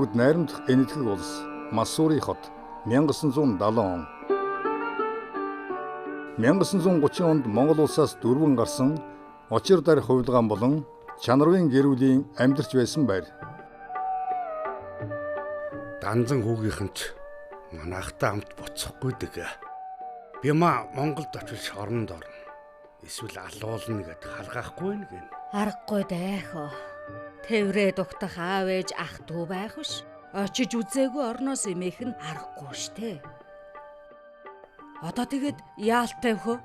Бүгд найрамдах энэтхэг улс Массури хот 1970 он. 1930 онд Монгол улсаас дөрвөн гарсан Учир дарь хувилгаан болон Чанарвын гэр бүлийн амьдарч байсан байр. Данзан хүүгийнхэнд манайхтай хамт буцахгүй дэг. Би Монголд очиж оронд орно. Эсвэл алуулна гэд халгаахгүй нэг юм. Аргагүй дайхо. Тэврээ дугтах аав ээж ах дүү байх биш. Очиж үзээгүй орноос эмээх нь аргагүй штэ. Одоо тэгэд яалтай хөө.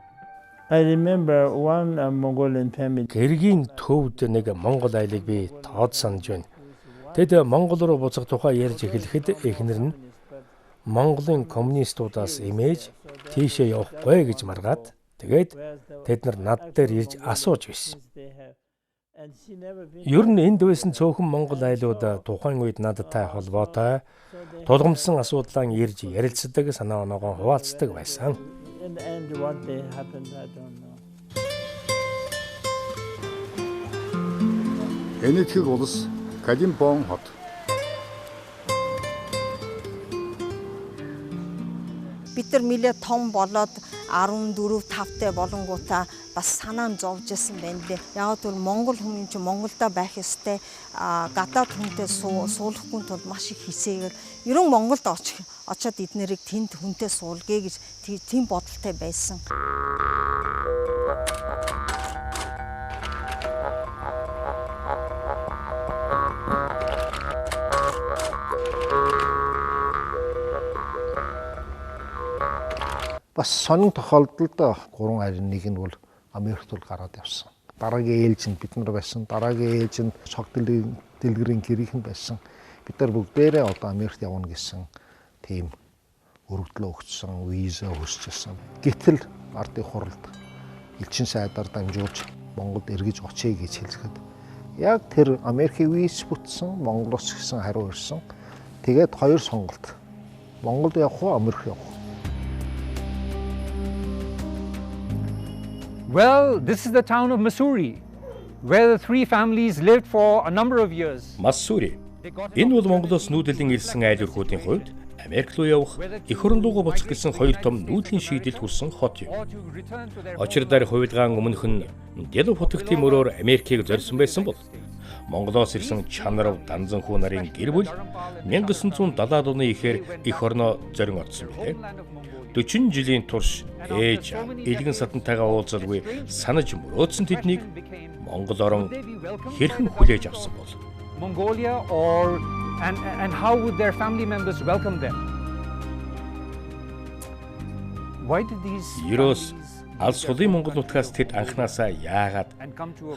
I remember one Mongolian family. Гэргийн төвд нэг монгол айлыг би тоод санаж байна. Тэд Монгол руу буцах тухай ярьж эхлэхэд эхнэр нь Монголын коммунистуудаас имэж тийшээ явахгүй гэж маргаад тэгээд тэд нар над дээр ирж асууж байсан. Ер нь энд байсан цөөхөн монгол айлууд тухайн үед надтай холбоотой тулгамдсан асуудлаа ирж ярилцдаг, санаа оноогоо хуваалцдаг байсан. Энэтхэг улс Калимпон хот. Бид нар нэлээ том болоод 14-5-тай болонгуудаа бас санаа нь зовж исэн байна лээ. Яг л Монгол хүн чинь Монголда байх ёстой, гадаад хүнтэй суулгахгүй тулд маш их хисээгээр ерөн Монголд очиод эднэрийг тэнд хүнтэй суулгая гэж тийм бодолтой байсан. Бас сонин тохиолдолд 3 харин нэг нь бол Америкт бол гараад явсан. Дараагийн ээлж нь бид нар байсан. Дараагийн ээлж нь цог дэлгэрийн гэрийнхэн байсан. Бид нар бүгдээрээ одоо Америкт явна гэсэн тийм өргөдлөө өгсөн, виза хүсчихсэн. Гэтэл ардын хуралд элчин сайдаар дамжуулж Монголд эргэж очие гэж хэлэхэд яг тэр Америкийн виз бүтсэн, Монголоос гисэн хариу ирсэн. Тэгээд хоёр сонголт. Монголд явах уу, Америк явах уу? Well, this is the town of Mussoorie, where the three families lived for a number of years. Массури. Энэ бол Монголоос нүүдэлэн ирсэн айл өрхүүдийн хувьд Америк руу явах, эх орон руугаа буцах гэсэн хоёр том нүүдлийн шийдэлд хүрсэн хот юм. Учир дарь хувилгаан өмнөх нь Дэлв хотын мөрөөр Америкийг зорьсон байсан бол Монголоос ирсэн Чанарв Данзан хүү нарын гэр бүл 1970-аад оны ихээр эх орноо зорин орсон билээ. 40 жилийн турш ээж элгэн садантайгаа уулзалгүй санаж мөрөөдсөн тэднийг Монгол орон хэрхэн хүлээж авсан бол Mongolia and how would their family members welcome them? Why did these Ерөөс алс сулын Монгол нутгаас тэд анханасаа яагаад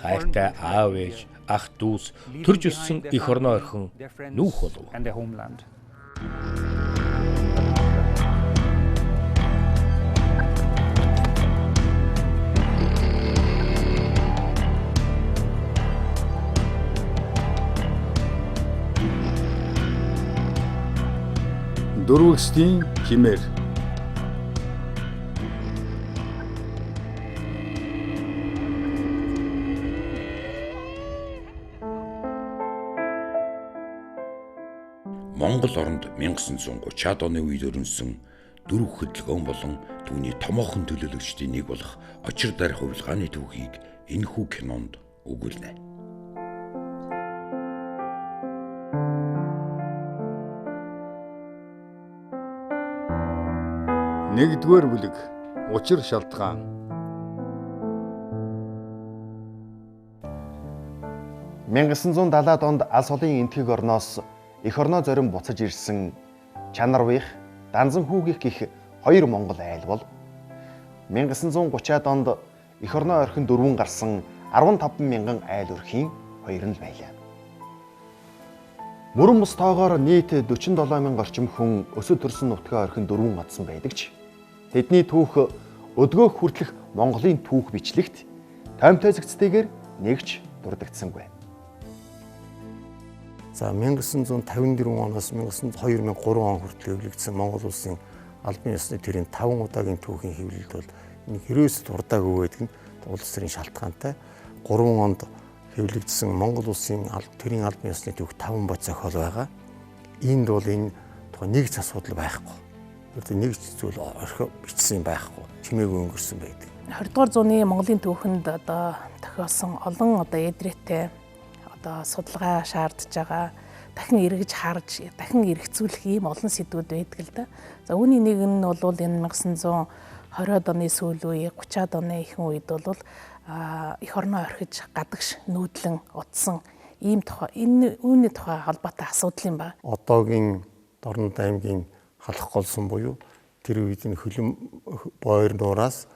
хайртай аав ээж ах дүүс төрж өссөн эх орноо орхин нүүх болов? Дөрвөгсдийн химээр. Монгол оронд 1930-аад оны үед өрнөсөн дөрвөн хөдөлгөөн болон түүний томоохон төлөөлөгчдийн нэг болох Учир дарь хувилгааны түүхийг энэхүү кинонд өгүүлнэ. Нэгдүгээр бүлэг Учир шалтгаан. (1970-аад онд алс холын энэтхэг орноос эх орноо зорин буцаж ирсэн Чанарвынх, Данзан хүүгийнх гэх хоёр монгол айл бол 1930-аад онд эх орноо орхин дөрвөн гарсан 15 мянган айл өрхийн хоёр нь л байлаа. Мөрөн бус тоогоор нийт 47 мянга орчим хүн өсөд төрсөн нутгаа орхин дөрвөн одсон байдаг ч тэдний түүх өдгөөх хүртэлх Монголын түүх бичлэгт томтой зэгцтэйгээр нэгж дурддагдсангүй. За 1954 оноос 2003 он хүртэл хэвлэгдсэн Монгол улсын албан ёсны тэрийн 5 удаагийн түүхийн хэвлэлд бол энэ хэрэгс дурдаагүй байдаг нь улс төрийн шалтгаантай 3 онд хэвлэгдсэн Монгол улсын тэрийн албан ёсны түүх 5 бод зохиол байгаа. Энд бол энэ тухайн нэгц асуудал байхгүй. Одоо нэгц зүйл орхио бичсэн байхгүй. Чимээгүй өнгөрсөн байдаг. 20 дугаар зууны Монголын түүхэнд одоо тохиолсон олон одоо эдрээтэй одоо судалгаа шаардж байгаа, дахин эргэж харж, дахин эргэцүүлэх ийм олон сэдвүүд байдаг л да. За үүний нэг нь бол энэ 1920-од оны сүүл үе, 30-ад оны ихэнх үед бол эх орноо орхиж гадагш нүүдлэн утсан ийм тухай энэ үүний тухай холбоотой асуудал юм байна. Одоогийн Дорнод аймгийн халах голсон буюу тэр үед нь хөлөм боёр нуураас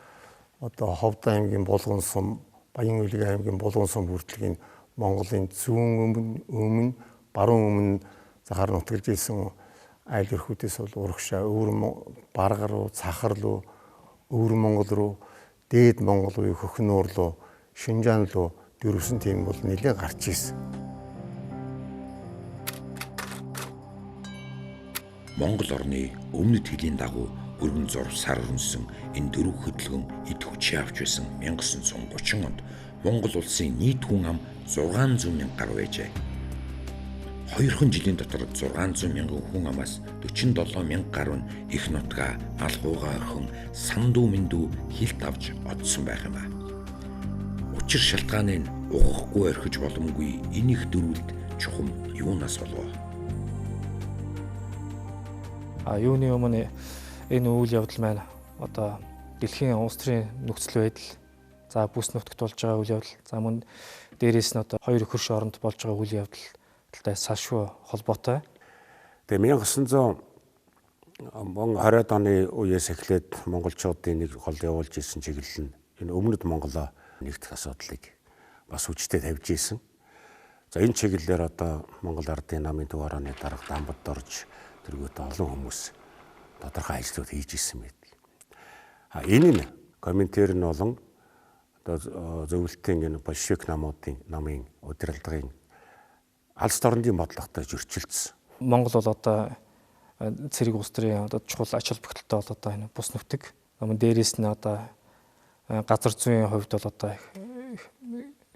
одоо Ховд аймгийн Булган сум, Баян-Улиг аймгийн Булган сум хүртэлгийн Монголын зүүн өмнө, баруун өмнө захаар нутгалж ирсэн айл өрхүүдээс бол урагшаа барга руу, цахар руу, өвөр Монгол руу, дээд Монгол руу, Хөхнуур руу, Шинжаан руу дөрвсөн тийм бол нэлээд гарч ирсэн. Монгол орны өмнөд хилийн дагуу өргөн зурв сар өрнсөн энэ дөрвөн хөдөлгөөн эд хүчээ авч байсан 1930 онд Монгол улсын нийт хүн ам 600 мянга гаруй байжээ. 2хан жилийн дотор 600 мянган хүн амаас 47 мянга гаруй нь их нутгаа алхуугаа орхин сандуу мэндүү хилт авч одсон байх юм а. Учир шалтгааны нь угахгүй орхиж боломгүй энэ их дөрвөлд чухам юунаас болов? Юуны өмнө энэ үйл явдал маань одоо дэлхийн улс төрийн нөхцөл байдал, за бүс нутагт болж байгаа үйл явдал, за мөн дээрээс нь одоо хоёр хөрш оронд болж байгаа үйл явдалтай салшгүй холбоотой. Тэгээ 1920-ад оны үеэс эхлээд монголчуудын нэг гол явуулж исэн чиглэл нь энэ өмнөд Монголоо нэгтгэх асуудлыг бас хүчтэй тавьж исэн. За энэ чиглэлээр одоо Монгол Ардын намын төв орооны дарга Дамбад орж тэргүүт олон хүмүүс тодорхой ажлууд хийж исэн байдаг. Энэ нь комментэр нь болон одоо зөвлөлтийн энэ большевик намын удирдлагын алс дорнодын бодлоготой зөрчилдсөн. Монгол бол одоо цэрэг улс төрийн одоо чухал ач холбогдолтой бол одоо энэ бус нутаг. Дээрээс нь одоо газар зүйн хувьд бол одоо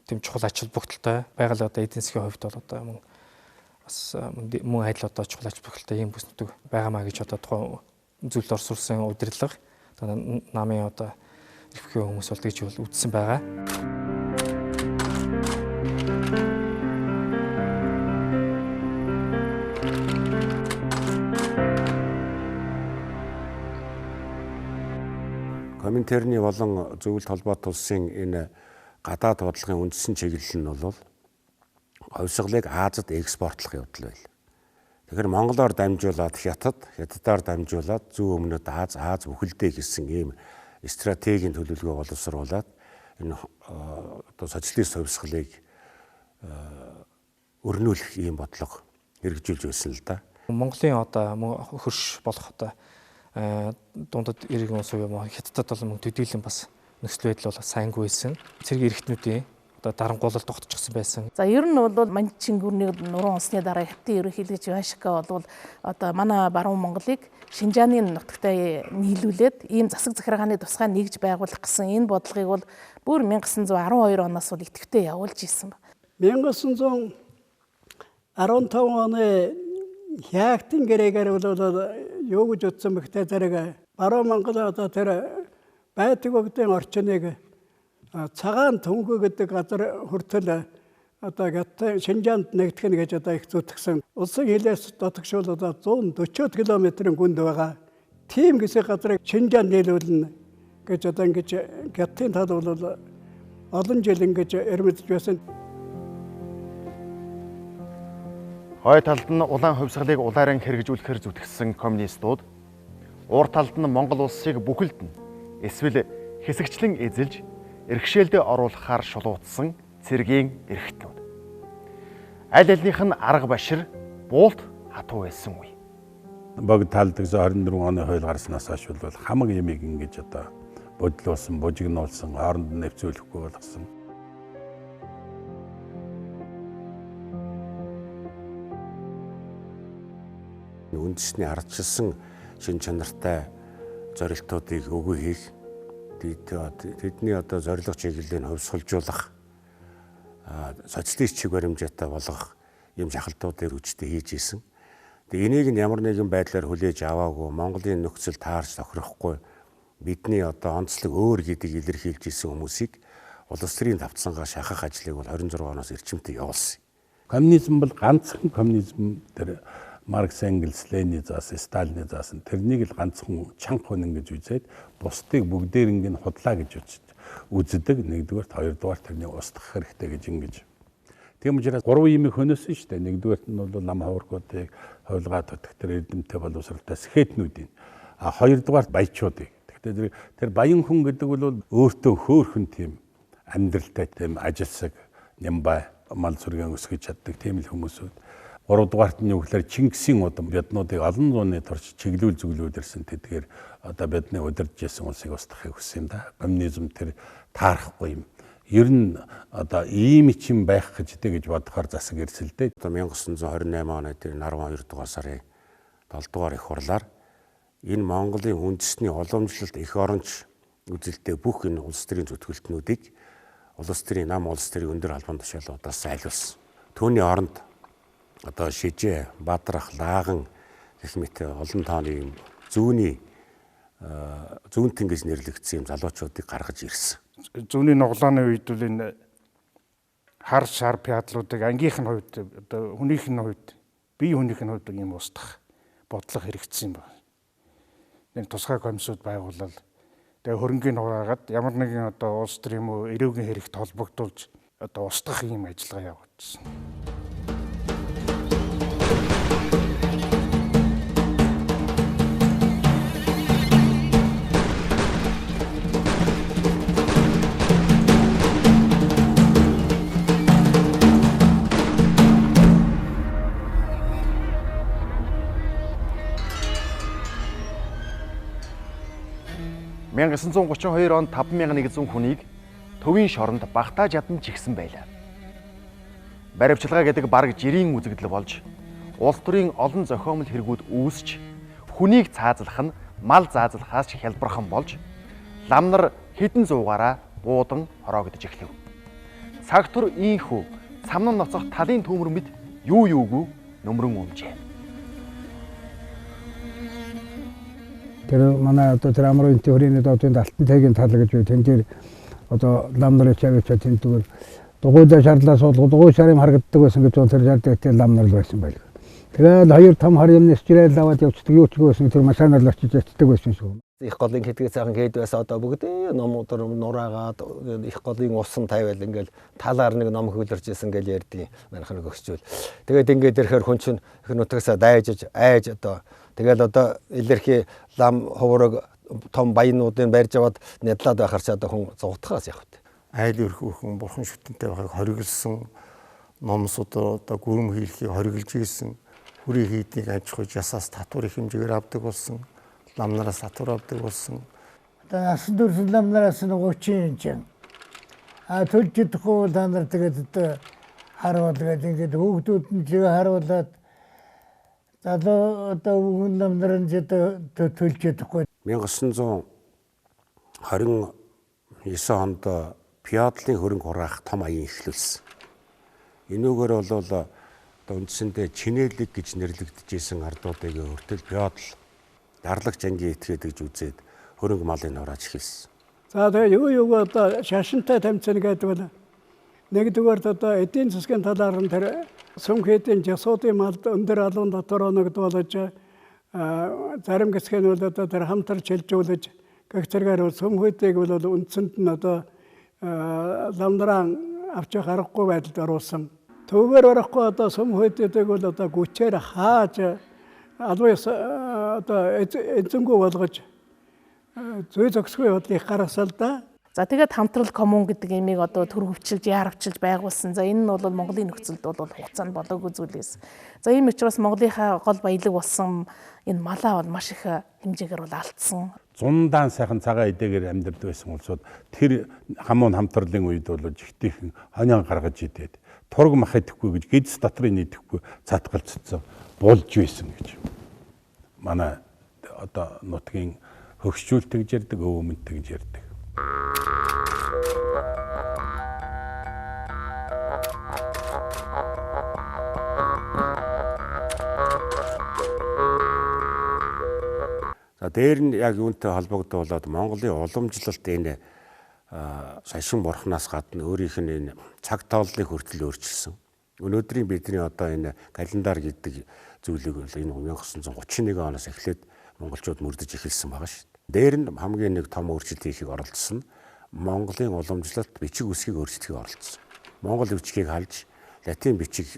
тийм чухал ач холбогдолтой. Байгаль одоо эдийн засгийн хувьд бол одоо бас мөн адил одоо чухал ач холбогдолтой ийм бүс нутаг байгаамаа гэж одоо тухайн зүйлд орсуулсан удирдлага одоо намын одоо эрхлэх хүмүүс бол тэгж бол үздсэн байгаа. Коминтерны болон зөвлөлт холбоот улсын энэ гадаад бодлогын үндсэн чиглэл нь бол хувьсгалыг Азад экспортлох явдал байл. Тэгэхээр Монголоор дамжуулаад Хятадаар дамжуулаад зүүн өмнөд Аз бүхэлдээ гэсэн ийм стратегийн төлөвлөгөө боловсруулад энэ одоо социалист хувьсгалыг өрнүүлэх ийм бодлого хэрэгжүүлж байсан л да. Монголын одоо хөрш болох одоо дундад иргэн улс уу Хятадд бол мөн төдийлөн бас нөхцөл байдал бол сайнгүй байсан. Цэрэг эрхтнүүдийн одоо дарангуулалт тогтчихсон байсан. За ер нь бол Манчин гүрний нуруу унсны дараа Хятадын ерөнхийлөгч Ивашка бол одоо манай баруун Монголыг Шинжааны нутагтай нийлүүлээд ийм засаг захиргааны тусгай нэгж байгуулах гэсэн энэ бодлогыг бол бүр 1912 оноос бол идэвхтэй явуулж исэн ба. 1915 оны Хяактын гэрээгээр бол юу гэж утсан бэхтэй зэрэг баруун Монгол одоо тэр байдаг өгдийн орчныг цагаан түнхүү гэдэг газар хүртэл одоо Шинжаанд нэгтгэх нь гэж одоо их зүтгэсэн. Улсын хилээс дотогшвол одоо 140 км-ийн гүнд байгаа. Тийм хэсэг газрыг Шинжаанд нийлүүлнэ гэж одоо ингэж Гятын тал бол олон жил ингэж эрмэлж байсан. Хой талд нь улаан хувьсгалыг улааран хэрэгжүүлэхээр зүтгэсэн коммунистууд уур талд нь Монгол улсыг бүхэлд нь эсвэл хэсэгчлэн эзэлж эрхшээлдээ оруулахаар шулуутсан цэргийн эрхтнүүд. Аль алийнх нь арга башир буулт хатуу байсан үе. Богд талд гэсэн 24 оны хууль гарснаас хойш бол хамаг ямиг ингэж одоо бодлуулсан, бужигнуулсан, хооронд нь нэвцүүлэхгүй болгосон. Үндэсний ардчилсан шин чанартай зорилтуудыг өгөө хийх, тэдний одоо зорилго чиглэлийг хувьсгалжуулах, социалист чиг баримжаатай болгох юм шахалтуудыг үжтэй хийж исэн. Тэгээ энийг нь ямар нэгэн байдлаар хүлээж аваагүй Монголын нөхцөл таарч тохирохгүй бидний одоо онцлог өөр гэдгийг илэрхийлж исэн хүмүүсийг улс төрийн давтсангаа шахах ажлыг бол 26 оноос эрчимтэй явуулсан. Коммунизм бол ганцхан коммунизм тэр Маркс, Энгельс, Ленин заасан, Сталин заасан тэрнийг л ганцхан чанга хөнөн гэж үзээд бусдыг бүгдээринг нь худлаа гэж үздэг. Нэгдүгээр, хоёрдугаар тэрнийг устгах хэрэгтэй гэж ингэж. Тийм учраас 3 имийг хөнөөсөн шүү дээ. Нэгдүгээр нь бол нам хавргуудыг хувилгаа төтгтөр эрдэмтэй боловсралтай сэхэтнүүдийн. Хоёрдугаар баячуудыг. Тэгэхээр тэр баян хүн гэдэг бол өөртөө хөөхөн тийм амьдралтай тийм ажилсаг, нямбай, мал зүргэн өсгөж чаддаг тийм л хүмүүсүүд. 3 дугаарт нь юу гэхээр Чингисийн удам биднуудыг олон зууны турш чиглүүл зүглүүд ирсэн тэдгээр одоо бидний удирдж байсан улсыг устгахыг хүссэн юм да. Коммунизм тэр таарахгүй юм. Ер нь одоо ийм юм байх гэж бодохоор засаг ирсэлдээ. 1928 оны тэр Нарван 2 дугаар сарын 7 дугаар их хурлаар энэ Монголын үндэсний уламжлалт эх оронч үзэлтэй бүх энэ улс төрийн зүтгэлтнүүдийг улс төрийн нам улс төрийн өндөр албан тушаалуудаас зайлуулсан. Түүний оронд одоо Шижээ, Бадрах, Лаган гэх мэт олон тооны зүүн тэнгис нэрлэгдсэн юм залуучуудыг гаргаж ирсэн. Зүүнний нуглааны үед бол энэ хар шар пядлуудыг ангийнх нь хувьд одоо хүнийх нь хувьд бие хүнийх нь хувьд юм устгах бодлого хэрэгжсэн юм байна. Нэг тусгай комиссууд байгуулал тэгээ хөрөнгийн хураагаад ямар нэгэн одоо улс төр юм уу эрүүгийн хэрэгт холбогдуулж одоо устгах юм ажиллагаа явуулсан. Мянга 1932 онд 5100 хүнийг төвийн шоронд багтааж ядан жигсэн байлаа. Баривчилгаа гэдэг бараг жирийн үзэгдэл болж улс төрийн олон зохиомл хэрэгүүд үүсч хүнийг цаазлах нь мал заазлахаас ч хялбархан болж лам нар хэдэн зуугаараа буудан хороогдож эхлэв. Цаг тур ийхүү цамнан ноцох талын төмөр мэд юу юугүй нөмрөн өмжээ. Тэр манай одоо тэр амрын теорийн одоо алтан тайгийн тал гэж бай. Тэн дээр одоо лам нар чавч тэн дээр дугуйда шаарлаа суулгах дугуй шарын харагддаг байсан гэж тэр шаардлагатай лам нар л байсан байл. Тэгээд хоёр том хар юмнес жирэл аваад явцдаг юу ч гэсэн тэр машинаар л очиж ячдаг байсан шүү. Их голын хэдгээ цаахан хэд байсан одоо бүгд номуудаар нураагаад их голын усан тавиал ингээл талаар нэг ном хөлөрж исэн гэж ярьдیں۔ Манайхан өгсчүүл. Тэгээд ингээд ирэхээр хүн чинь их нутагсаа дайжж айж одоо тэгэл одоо илэрхий лам хувраг том баянуудын барьж аваад нядлаад байхаар ч одоо хүн зугтахаас явах вэ. Айл өрхөөхөн бурхан шүтэнтэй байхыг хориглосон номсууд одоо гүрэм хийлхийг хориглож ийсэн хүрээ хийдийг аж ахуйж ясаас татвар их хэмжээгээр авдаг болсон. Ламнараас татвар авдаг болсон. Одоо насан турш ламнараас нөгөө чинь төлж идэхгүй та нар тэгээд одоо харуулдаг ингээд хүүхдүүд нь чиг харуулад одоо өгөн ламнаар нь төлж идэхгүй. 1929 онд феодлын хөрөнгө хураах том аян эхлүүлсэн. Энүүгээр бол одоо үндсэндээ чинээлэг гэж нэрлэгдэжсэн ардуудыг хүртэл феодал дарлагч ангийн этгээд гэж үзээд хөрөнгө малын хурааж эхэлсэн. За тэгээ юу одоо шашинтай тамцсан гэдэг бол нэгдүгээр одоо эдийн засгийн талаар нь тэр сүмхэдийн жасуудын малд өндөр алуун дотор оногдуулж зарим хэсэг нь бол одоо тэр хамтарч хэлжүүлж гэх зэргээр сүмхэдийг бол үндсэнд нь одоо ламдраа авч харахгүй байдалд оруулсан. Түүгээр барахгүй одоо сүмхэдийг бол одоо гүчээр хааж албаас одоо эзэнгүү болгож зүй зохисгүй бодлыг гаргасал да. За тэгээд хамтрал коммун гэдэг имийг одоо төр хөвчилж яарвчилж байгуулсан. За энэ нь бол Монголын нөхцөлд бол хугацаанд болоогүй зүйлээс. За ийм учраас Монголынхаа гол баялаг болсон энэ малаа бол маш их хэмжээгээр бол алдсан. Зундаан сайхан цагаан эдээгээр амьдардаг байсан улсууд тэр хамуун хамтралын үед бол жигтэйхэн хонион гаргаж идээд тург мах идэхгүй гэж гэдэс дотрын идэхгүй цатгалцсан болж байсан гэж. Манай одоо нутгийн хөгшчүүлт гэж ярьдаг, өвөмөнт гэж ярьдаг. дээр нь яг юунтэй холбогдуулаад Монголын уламжлалт энэ шашин бурхнаас гадна өөрийнх нь энэ цаг тооллыг хүртэл өөрчилсөн. Өнөөдрийн бидний одоо энэ календар гэдэг зүйлийг энэ 1931 оноос эхлээд монголчууд мөрдөж эхэлсэн байгаа шүү дээ. Дээр нь хамгийн нэг том өөрчлөлт хийхийг оролдсон нь Монголын уламжлалт бичиг үсгийг өөрчлөхийг оролдсон. Монгол бичгийг халж латин бичиг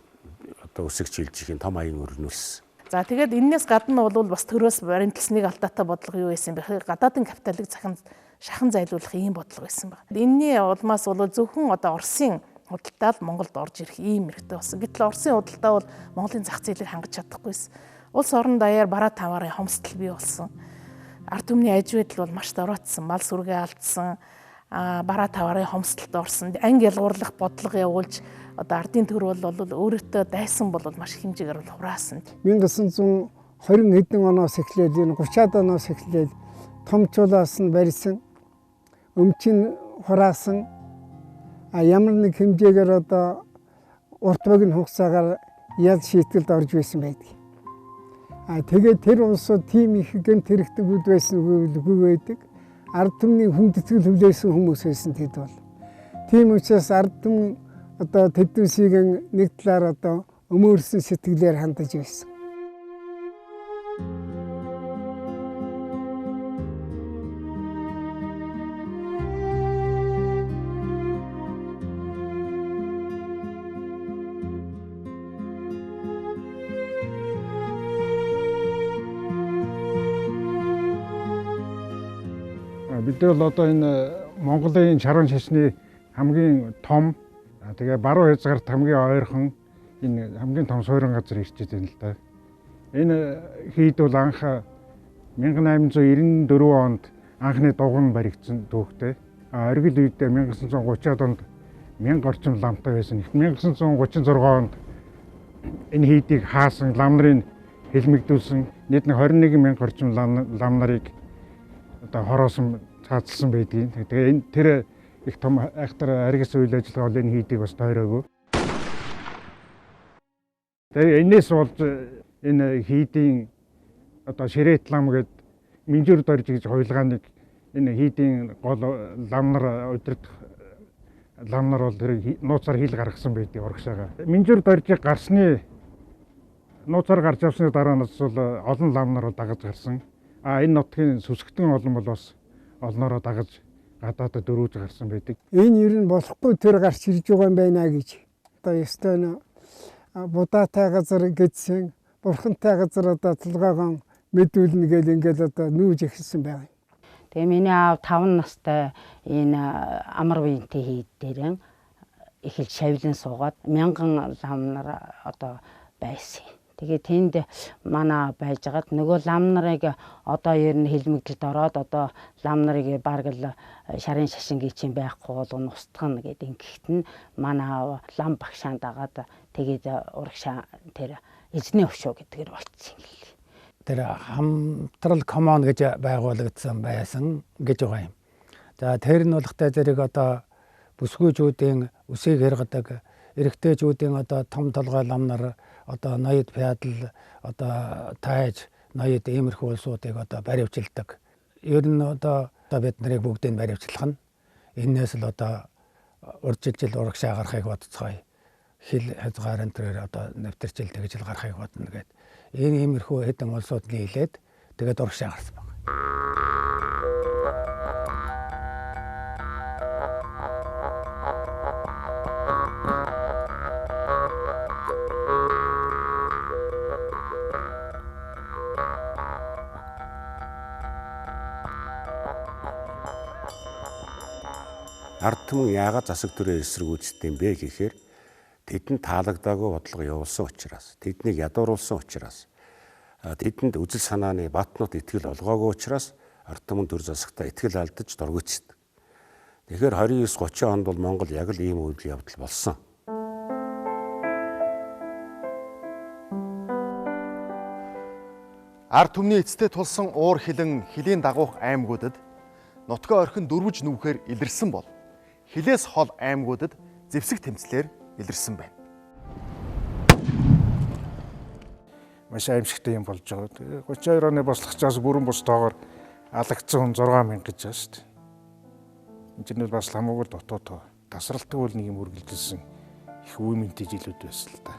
одоо үсэг чийлжих том аян өрнүүлсэн. За тэгээд энэс гадна бол бас төрөөс баримтлсныг алдаатай бодлого юу байсан бэ? Гадаадын капиталыг шахан зайлуулах ийм бодлого байсан байна. Энэний улмаас бол зөвхөн одоо Оросын худалдаа л Монголд орж ирэх ийм хэрэгтэй болсон. Гэтэл Оросын худалдаа бол Монголын зах зээлийг хангаж чадахгүйсэн. Улс орон даяар бараа таваараа хомсдол бий болсон. Ард түмний аж байдал бол маш дороотсон. Мал сүргээ алдсан. Бараа таваараа хомсдолд орсон. Анги ялгуурлах бодлого явуулж одоо ардын төр бол өөрөөтөө дайсан бол маш хэмжээгээр бол хураасан. 1920 хэдэн оноос эхлээд энэ 30-аад оноос эхлээд томчуулаас нь барьсан, өмчин хураасан ямар нэг хэмжээгээр одоо урт богино хугацаагаар ял шийтгэлд орж байсан байдаг. Тэгээд тэр улсууд тийм их гэмт хэрэгтгүүд байсангүй байдаг. Ард түмний хүндэтгэл хүлээсэн хүмүүс байсан тэд бол. Тийм учраас ард түмэн одоо тэднүүсийг нэг талаар одоо өмөөрсөн сэтгэлээр хандаж байсан. Бид бол одоо энэ Монголын шарван шашны хамгийн том тэгээ баруун хязгаарт хамгийн ойрхон энэ хамгийн том суурин газар ирчээд байна л да. Энэ хийд бол анх 1894 онд анхны дугуйн баригдсан түүхтэй. Оргил үедээ 1930-аад онд 1000 орчим ламтай байсан. 1936 онд энэ хийдийг хаасан, лам нарын хэлмэгдүүлсэн нийт 21000 орчим лам нарыг одоо хороосон цаацсан байдгийг. Тэгээ энэ тэр их том айхтар аргис үйл ажиллагаа бол энэ хийдийг бас тойроогүй. Тэгээ энэс болж энэ хийдийн одоо ширээт лам гээд Минжүр дорж гэж хуйлгааныг энэ хийдийн гол лам нар удирдах лам нар бол тэр нууцаар хил гаргасан байдгийг урагшаага. Минжүр доржийг гарсны нууцаар гарч явсны дараа нас бол олон лам нар дагаж гарсан. Энэ нутгийн сүсгтэн олон бол бас олноороо дагаж гадаадд дөрвөж гарсан байдаг. Энэ ер нь болохгүй тэр гарч ирж байгаа юм байна гэж. Одоо ёстой будаатай газар гэдсэн, бурхантай газар одоо тулгаагаан мэдүүлнэ гэл ингээл одоо нүүж эхэлсэн байна. Тэгээ миний аав 5 настай энэ амар биентэй хийд дээрэн эхэлж шавлан суугаад 1000 лам нар одоо байсан. Тэгээ тэнд манай байж байгаад нөгөө лам нарыг одоо ер нь хэлмэгдэлд ороод одоо лам нарыг бараг л шарын шашин гिचэн байхгүй бол устгах гэдэг ингэхт нь манай аав лам багшаан дагаад тэгээд урагшаа тэр эзний өвшөө гэдгээр болцсон юм гэлээ. Тэр хамтрал коммун гэж байгуулагдсан байсан гэж байгаа юм. За тэр нь болохтой зэрэг одоо бүсгүйчүүдийн үсийг хэргадаг эрэгтэйчүүдийн одоо том толгой лам нар одоо ноёд пядал одоо тайж ноёд иймэрхүү улсуудыг одоо баривчилдаг. Ер нь одоо бид нарыг бүгдийг баривчлах нь энээс л одоо урьдчилж урагшаа гарахыг бодцгоё. Хил хязгаарын төрөөр одоо нэвтэрчил тэгж л гарахыг бодно гэдэг. Энэ иймэрхүү хэдэн улсууд нийлээд тэгээд урагшаа гарсан байна. Ард түмэн яагаад засаг төрөө эсэргүүцдэг юм бэ гэхээр тэдэнд таалагдаагүй бодлого явуулсан учраас, тэднийг ядууруулсан учраас, тэдэнд үзэл санааны батнууд итгэл олгоогүй учраас ард түмэн төр засагтаа итгэл алдаж дургуйцдаг. Тэгэхээр 29-30 онд бол Монгол яг л ийм үйл явдал болсон. Ард түмний эцтэй тулсан уур хилэн хилийн дагуух аймагуудад нутгаа орхин дөрвөж нүүхээр илэрсэн бол хилээс хол аймагуудад зэвсэг тэмцлэр илэрсэн байна. Маш аимшигтай юм болж байгаа. 32 оны бослогчоос бүрэн бус тоогоор алагдсан хүн 6000 гэж байна шүү дээ. Энд чинь бас хамаагүй дотоод тасралтгүй бол нэг юм үргэлжилсэн их үе мэнтэй жилүүд байсан л да.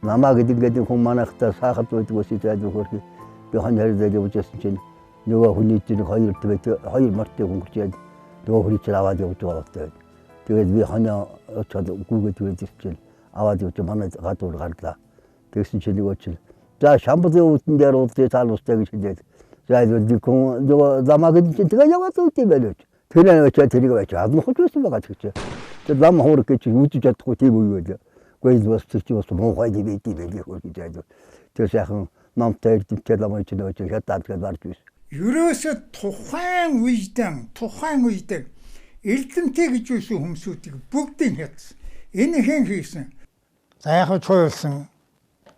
Намаа гэдэг хүн манайхтаа саахад байдаг үстэй зайлшгүй би хоньор дээр явжсэн чинь нөгөө хүний чинь 2 мартыг хөнгөчээд нөгөө хүний чинь аваад явж байгаа байхгүй. Тэгээд би хоньо очоод гүгээд ирсэн аваад явж манай гадуур гарлаа. Тэгсэн чинь нөгөө чинь за шамбузын үүдэн дээр уулзээ цаал устай гэж хэлээд за нөгөө замаа гэдэг чинь тэгээ яваад үүдээ байлаа. Тэр очоод тэрийг очоод адмахж байсан байгаа ч гэж. Тэр зам хуурах гэж үжиж чадахгүй тийм үе байлаа. Гэхдээ бас тэр чинь бас муухай дивэди байлээ хөө гэж айдуу. Тэр сайхан намтай ирдэмтэй ламаа чинь очоод хятад гэж барж байсан. Ерөөсө тухайн үед эрдэмтэй гэж байсан хүмүүсүүдийг бүгдийг хятсан. Энэ хэн хийсэн? За яг чуулсан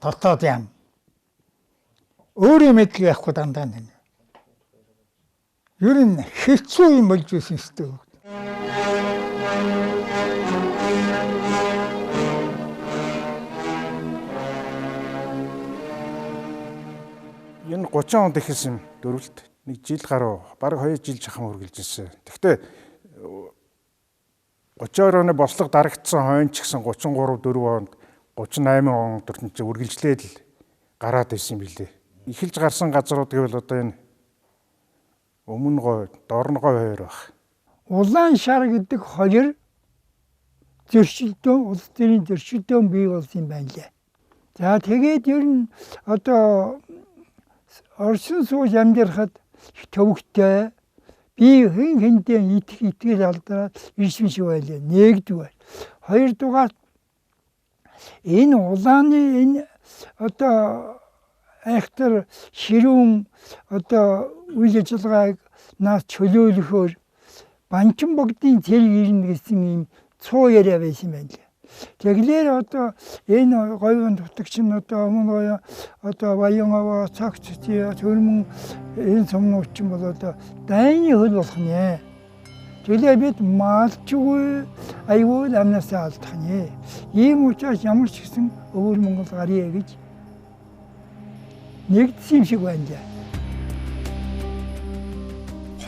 дотоод юм. Өөрөө мэдл яахгүй дандаа нэ. Ер нь хэцүү юм болж байсан шүү дээ. Энэ 30 онд ихсэн дөрвөлт нэг жил гаруй бараг 2 жил жахан үргэлжилсэн. Гэхдээ 32 оны бослого дарагдсан хойно ч гэсэн 33 4 онд 38 он төртөнд ч үргэлжлээд л гараад ирсэн билээ. Эхэлж гарсан газрууд гэвэл одоо энэ өмнө гой, дорн гой хоёр баг. Улаан шар гэдэг хоёр зөрчилдөөн, улс төрийн зөрчилдөөн бий болсон юм байна лээ. За тэгээд ер нь одоо Орчин сууж амьдрахад төвөгтэй би хинтэй итгэл алдраад ирсэн шиг байлаа. Нэгдүгээр. Хоёрдугаар энэ улааны энэ одоо айхтар ширүүн одоо үйл ажиллагааг нас чөлөөлөхөөр банчин богдын цэрэг ирнэ гэсэн юм цуу яриа байсан юм байна. Тэглэр одоо энэ говийн дутагч нь одоо өмнө одоо Баянгава цагт төрмөн энэ сумнууч юм бол одоо дайны хөл болох нэ. Тэглээ бид малчгүй аюул амнасаа алдах нэ. Ийм учраас ямар ч гэсэн өвөр Монгол гарья гэж нэгдсэн юм шиг байна.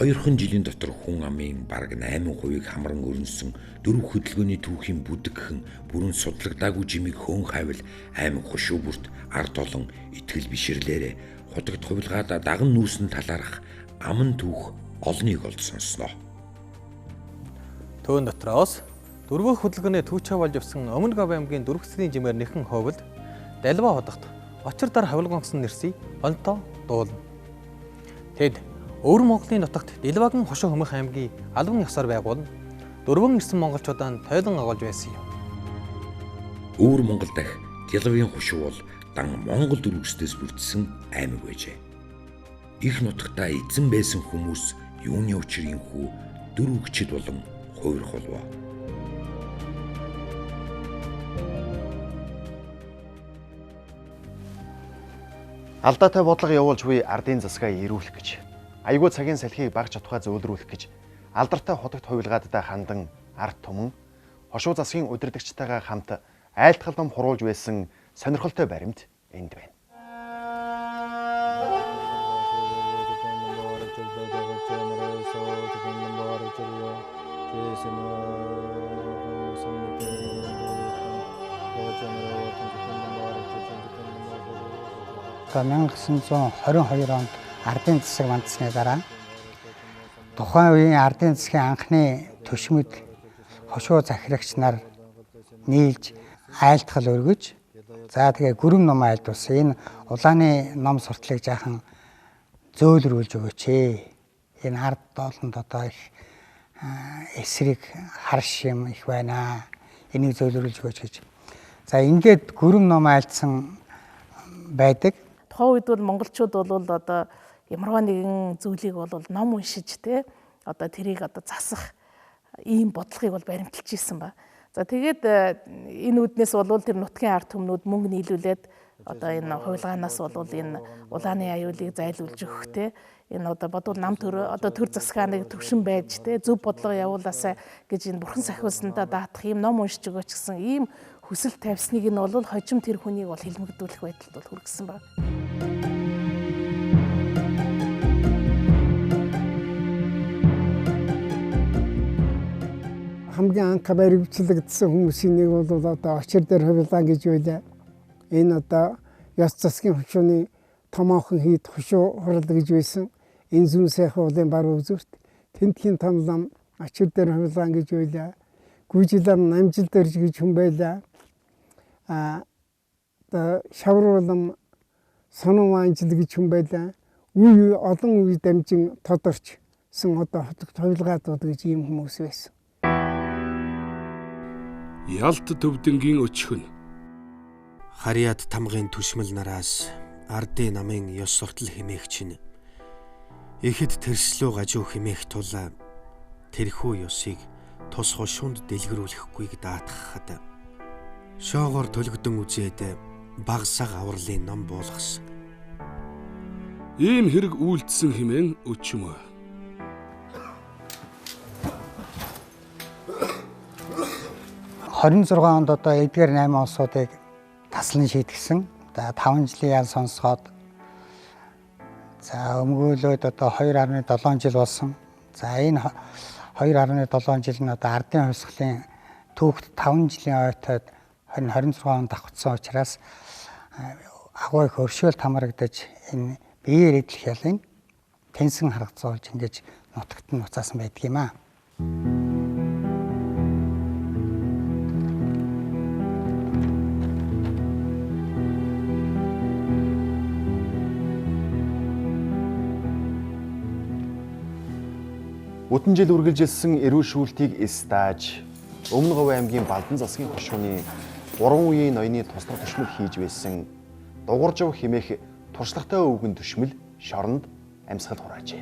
2хан жилийн дотор хүн амын бараг 8%-ийг хамран өрнөсөн дөрвөн хөдөлгөөний түүхийн бүдэгхэн бүрэн судлагдаагүй жимиг хөөн хайвал аймаг хушуу бүрт ард олон итгэл бишрлээрээ хутагт хувилгаад даган нүүсэн талаарх аман түүх олныг олд сонсноо. Төвөн дотроос дөрвөн хөдөлгөөний түүчээ болж явсан Өмнө Говь аймгийн Дөрвөслийн жимээр нэхэн ховлд Далва хотод очир дар хавилгонсон нэрсий онтоо дуулна. Тэд Өвөр Монголын нутагт Дэлвагийн хошуу хөмөх аймгийн албан ёсоор байгуулна. Дөрвөн ирсэн монголчуудаа тойлон агуулж байсан юм. Өвөр Монгол дахь Дэлвагийн хошуу бол дан Монгол дөрвөстөөс бүрдсэн аймаг байжээ. Их нутагтаа эзэн байсан хүмүүс юуны учрын хүү дөрвөгчд болон хувирах болов. Алдаатай бодлого явуулж буй ардын засгаа ирүүлэх гэж айгүй цагийн салхийг баг чадхаа зөөлрүүлэх гэж алдартай хотогт хувилгаадтай хандан ард түмэн хошуу засгийн удирдагчтайгаа хамт айлтгалан хуруулж байсан сонирхолтой баримт энд байна. За 1922 онд ардын засаг мандсны дараа тухайн үеийн ардын засгийн анхны төшмөд хошуу захирагч нар нийлж айлтгал өргөж за тэгээ гүрэм ном айлдуулсан. Энэ улааны ном сурталыг жаахан зөөлрүүлж өгөөч. Энэ ард доолнд одоо их эсрэг харш юм их байна. Энийг зөөлрүүлж өгөөч гэж. За ингээд гүрэм ном айлдсан байдаг. Тухайн үед бол монголчууд бол одоо ямарваа нэгэн зүйлийг бол ном уншиж те одоо тэрийг одоо засах ийм бодлогыг бол баримталж ирсэн ба. За тэгээд энэ үднээс бол тэр нутгийн ард түмнүүд мөнгө нийлүүлээд одоо энэ хувилгаанаас бол энэ улааны аюулыг зайлуулж өгөхтэй энэ одоо бодвол нам төр одоо төр засгааныг төвшин байж те зөв бодлого явуулаасаа гэж энэ бурхан сахиулсандаа даатах ийм ном уншиж өгөөч гэсэн ийм хүсэл тавьсныг нь бол хожим тэр хүнийг бол хилмигдүүлэх байдалд бол хүргэсэн баг. Хамгийн анх баригдсан хүмүүсийн нэг бол одоо очир дээр хувилгаан гэж байлаа. Энэ одоо ёс засгийн хушууны томоохон хийд хушуу хурал гэж байсан. Энэ зүүн сайхан уулын бар үзүүрт тентхийн том лам очир дээр хувилгаан гэж байлаа. Гүйжилэр намжил дэрж гэж хүн байлаа. Одоо шавруулам сонон ванжил гэж хүн байлаа. Үе олон үе дамжин тодорчсон одоо хувилгаатууд гэж ийм хүмүүс байсан. Ялт төвдөнгийн өчхөн. Харьяат тамгын түшмэл нараас ардын намын ёс суртал хэмээх чинь ихэд тэрслүү гажуу хэмээх тул тэрхүү ёсыг тус хошуунд дэлгэрүүлэхгүйг даатгахад шоогоор төлөгдөн үзээд багсаг авралын ном буулгасан. Ийм хэрэг үйлдсэн хэмээн өчмөө. онд одоо эдгээр 8 улсуудыг таслан шийдгэсэн. За 5 жилийн ял сонсгоод за өмгөөлөөд одоо 2.7 жил болсон. За энэ 2.7 жил нь одоо ардын хувьсгалын түүхт 5 жилийн ойтойд 2026 онд давхцсан учраас агуу их өршөөлт хамрагдаж энэ биеэр идэх ялын тэнсэн харгацуулж ингэж нутагт нь уцаасан байдаг юм аа. Бүтэн жил үргэлжилсэн эрүүл шүүлтийг эстааж Өмнө Говь аймгийн Балдан засгийн хушууны 3 үеийн ноёны туслах түшмэл хийж байсан Дугууржав хэмээх туршлагатай өвгөн түшмэл шоронд амьсгал хураажээ.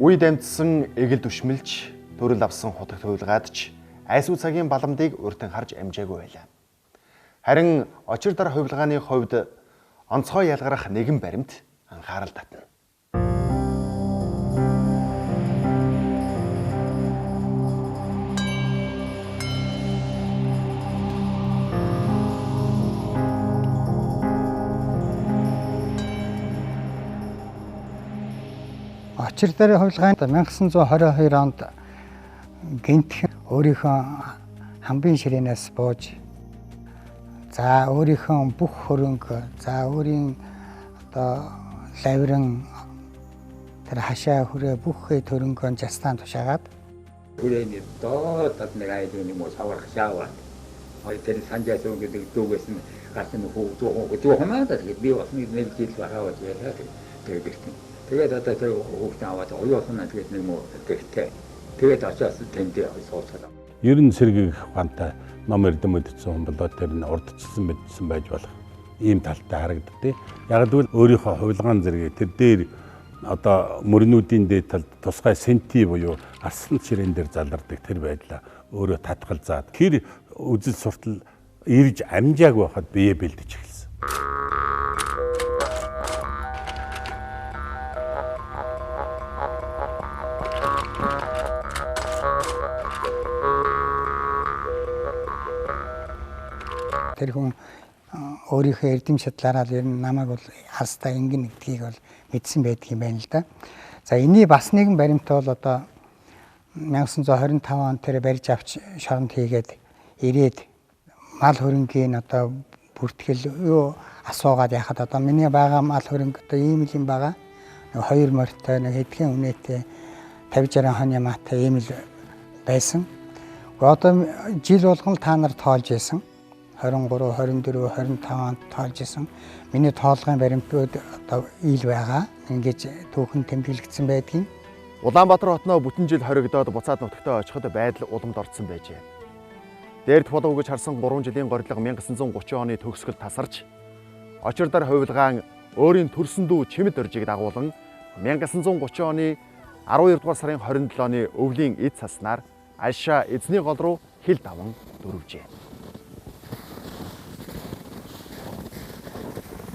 Үе дамжсан эгэл түшмэлч төрөл авсан хутагт хувилгаадч айсуу цагийн баламдыг урьдан харж амжаагүй байлаа. Харин очир дар хувилгааны хувьд онцгой ялгарах нэгэн баримт анхаарал татна. Очир дээр хувилгаанд 1922 онд гинтхэн өөрийнхөө хамбын ширээнээс бууж за өөрийнхөө бүх хөрөнгө за өөрийн одоо лавиран тэр хашаа хүрээ бүхий төрөнгөө жастан тушаагаад хүрээний доод нэг айлын юм уу савар хашааваад тэр санжаас өнгөдөг дүүгээс нь гатын хөө хоноод тэгээд би бас нэг жил бараад яриад тэгээд одоо тэр хүүхдээ аваад оюухан тэгээд нэг муу гэртээ тэгээд очиас тэндээ сууцгаа. Ер нь сэргийх ухаантай ном эрдэм өдсөн хүн болоод тэр нь урдчилсан мэдсэн байж болох ийм талтай харагддээ. Яг л өөрийнхөө хувилгаан зэрэг тэр дээр одоо мөрнүүдийн дээд талд тусгай сенти буюу арслан ширээн дээр залардаг тэр байдлаа өөрөө татгалзаад тэр үзэл суртал ирж амжааг байхад бие бэлдэж эхэлсэн. Тэр хүн өөрийнхөө эрдэм шатлаараа ер нь намайг бол хастаа ингэн гэдгийг бол мэдсэн байдаг юм байна л да. За энэний бас нэгэн баримт бол одоо 1925 онд тэр барьж авч шоронд хийгээд ирээд мал хөрөнгийн одоо бүртгэл юу асуугаад яхад одоо миний байгаа мал хөрөнгө одоо ийм л юм байгаа. Нэг 2 морьтой нэг хэдхэн үнэтэй 50-60 хоны maaтай ийм л байсан. Одоо жил болгон та нар тоолж байсан. 23, 24, 25 онд тоолж исэн. Миний тоолгын баримтууд одоо ил байгаа. Ингэж түүхэн тэмдэглэгдсэн байдгийг. Улаанбаатар хотноо бүтэн жил хоригдоод буцаад нутагтаа очиход байдал уламд орцсон байжээ. Дээрд болов гэж харсан 3 жилийн горилго 1930 оны төгсгөл тасарч очир дар хувилгаан өөрийн төрсөн дүү Чимэд Оржийг дагуулan 1930 оны 12 дугаар сарын 27-ны өвлийн эд цаснаар Альшаа эзний гол руу хил даван дөрвжээ.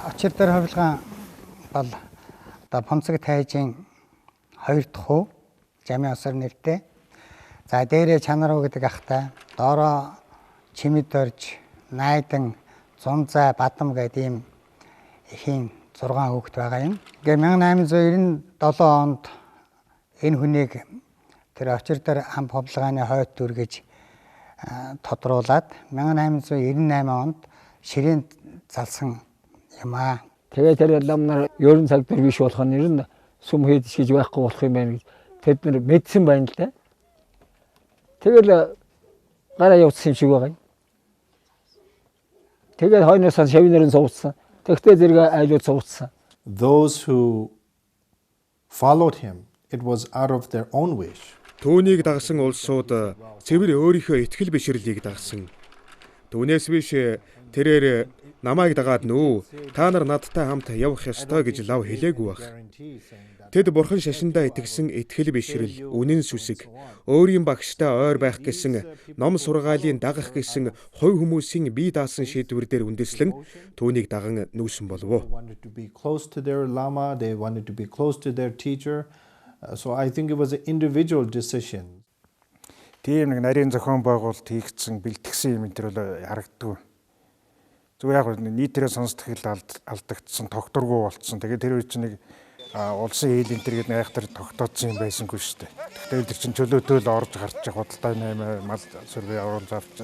Очир дээр хувилгаан бол одоо Бомцог тайжийн 2 дахь хүү Жамин осор нэртэй. За дээрээ Чанаруу гэдэг ахтай, доороо Чимэд орж, Найдан, Зунзай, Бадам гэдэг ийм эхийн 6 хүүхэд байгаа юм. Ингээ 1897 онд энэ хүнийг тэр очир дээр хам хувилгааны хойд дүр гэж тодруулаад 1898 онд ширээнд залсан юм аа. Тэгээд тэр ламнаар ерөн цаг дээр биш болох нь ер нь сүм хийдэж гэж байхгүй болох юм байна гэж тэд нар мэдсэн байна л да. Тэгэл гараа явуулсан юм шиг байгаа юм. Тэгээд хойноос шавнарын сууцсан. Тэгтээ зэрэг айлууд сууцсан. Those who followed him, it was out of their own wish. Түүнийг дагсан улсууд цэвэр өөрийнхөө итгэл бишрлийг дагсан. Түүнээс биш тэрээр намайг дагаад нөө та нар надтай хамт явах ёстой гэж лав хэлээгүй байх. Тэд бурхан шашиндаа итгэсэн итгэл бишрэл, үнэн сүсэг, өөрийн багштай ойр байх гэсэн ном сургаалын дагах гэсэн хувь хүмүүсийн бие даасан шийдвэр дээр үндэслэн түүнийг даган нүүсэн болов. So I think it was an individual decision. Тийм нэг нарийн зохион байгуулалт хийгдсэн бэлтгэсэн юм энэ төр харагддаг. Зүгээр яг нийтээрээ сонсдог хэл алдагдсан, тогтворгүй болцсон. Тэгээд тэр үе чинь нэг улсын хэл энэ төр гэдэг айхтар тогтоодсон юм байсангүй шүү дээ. Тэгэхээр тэр чинь чөлөөтөөл орж гарч худалдаа 8 мал сүргээ оруулж авч